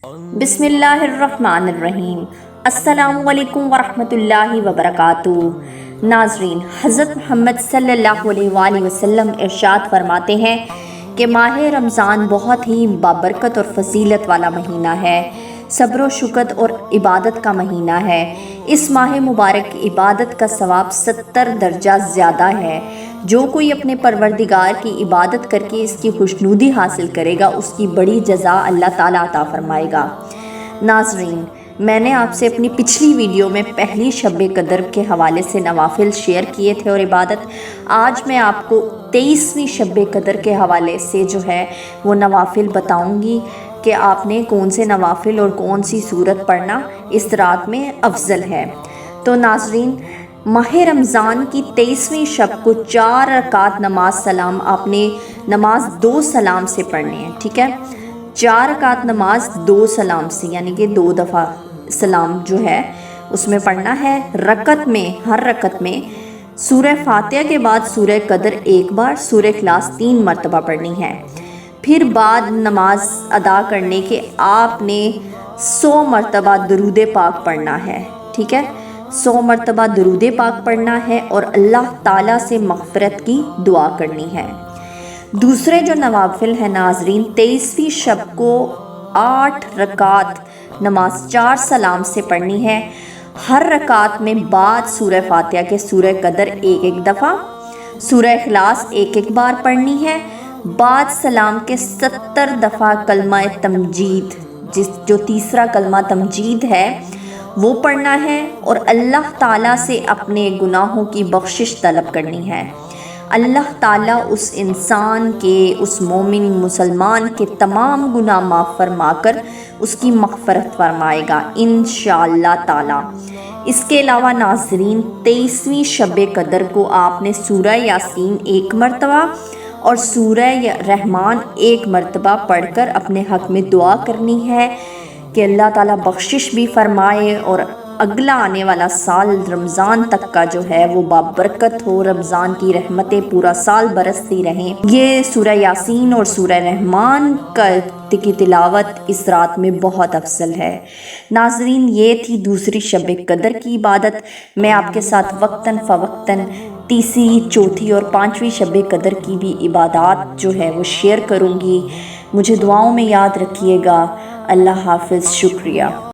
بسم اللہ الرحمن الرحیم۔ السلام علیکم ورحمۃ اللہ وبرکاتہ۔ ناظرین، حضرت محمد صلی اللہ علیہ وآلہ وسلم ارشاد فرماتے ہیں کہ ماہ رمضان بہت ہی بابرکت اور فضیلت والا مہینہ ہے، صبر و شکر اور عبادت کا مہینہ ہے۔ اس ماہ مبارک کی عبادت کا ثواب 70 درجہ زیادہ ہے۔ جو کوئی اپنے پروردگار کی عبادت کر کے اس کی خوشنودی حاصل کرے گا، اس کی بڑی جزا اللہ تعالیٰ عطا فرمائے گا۔ ناظرین، میں نے آپ سے اپنی پچھلی ویڈیو میں پہلی شب قدر کے حوالے سے نوافل شیئر کیے تھے اور عبادت۔ آج میں آپ کو 23ویں شب قدر کے حوالے سے جو ہے وہ نوافل بتاؤں گی کہ آپ نے کون سے نوافل اور کون سی سورت پڑھنا اس رات میں افضل ہے۔ تو ناظرین، ماہ رمضان کی 23ویں شب کو 4 رکعت نماز سلام، آپ نے نماز 2 سلام سے پڑھنی ہے، ٹھیک ہے؟ 4 رکعت نماز 2 سلام سے، یعنی کہ 2 دفعہ سلام جو ہے اس میں پڑھنا ہے۔ رکعت میں، ہر رکعت میں سورہ فاتحہ کے بعد سورہ قدر 1 بار، سورہ اخلاص 3 مرتبہ پڑھنی ہے۔ پھر بعد نماز ادا کرنے کے آپ نے 100 مرتبہ درود پاک پڑھنا ہے، ٹھیک ہے؟ 100 مرتبہ درود پاک پڑھنا ہے اور اللہ تعالیٰ سے مغفرت کی دعا کرنی ہے۔ دوسرے جو نوافل ہیں ناظرین، 23ویں شب کو 8 رکعت نماز 4 سلام سے پڑھنی ہے۔ ہر رکعت میں بعد سورہ فاتحہ کے سورہ قدر 1 دفعہ، سورہ اخلاص 1 بار پڑھنی ہے۔ بعد سلام کے 70 دفعہ کلمہ تمجید، جو تیسرا کلمہ تمجید ہے وہ پڑھنا ہے اور اللہ تعالیٰ سے اپنے گناہوں کی بخشش طلب کرنی ہے۔ اللہ تعالیٰ اس انسان کے، اس مومن مسلمان کے تمام گناہ معاف فرما کر اس کی مغفرت فرمائے گا انشاءاللہ تعالیٰ۔ اس کے علاوہ ناظرین، 23ویں شب قدر کو آپ نے سورہ یاسین 1 مرتبہ اور سورہ رحمان 1 مرتبہ پڑھ کر اپنے حق میں دعا کرنی ہے کہ اللہ تعالیٰ بخشش بھی فرمائے اور اگلا آنے والا سال رمضان تک کا جو ہے وہ بابرکت ہو، رمضان کی رحمتیں پورا سال برستی رہیں۔ یہ سورہ یاسین اور سورہ رحمان کی تلاوت اس رات میں بہت افضل ہے۔ ناظرین، یہ تھی دوسری شب قدر کی عبادت۔ میں آپ کے ساتھ وقتاً فوقتاً تیسری، چوتھی اور 5ویں شب قدر کی بھی عبادات جو ہے وہ شیئر کروں گی۔ مجھے دعاؤں میں یاد رکھیے گا۔ اللہ حافظ، شکریہ۔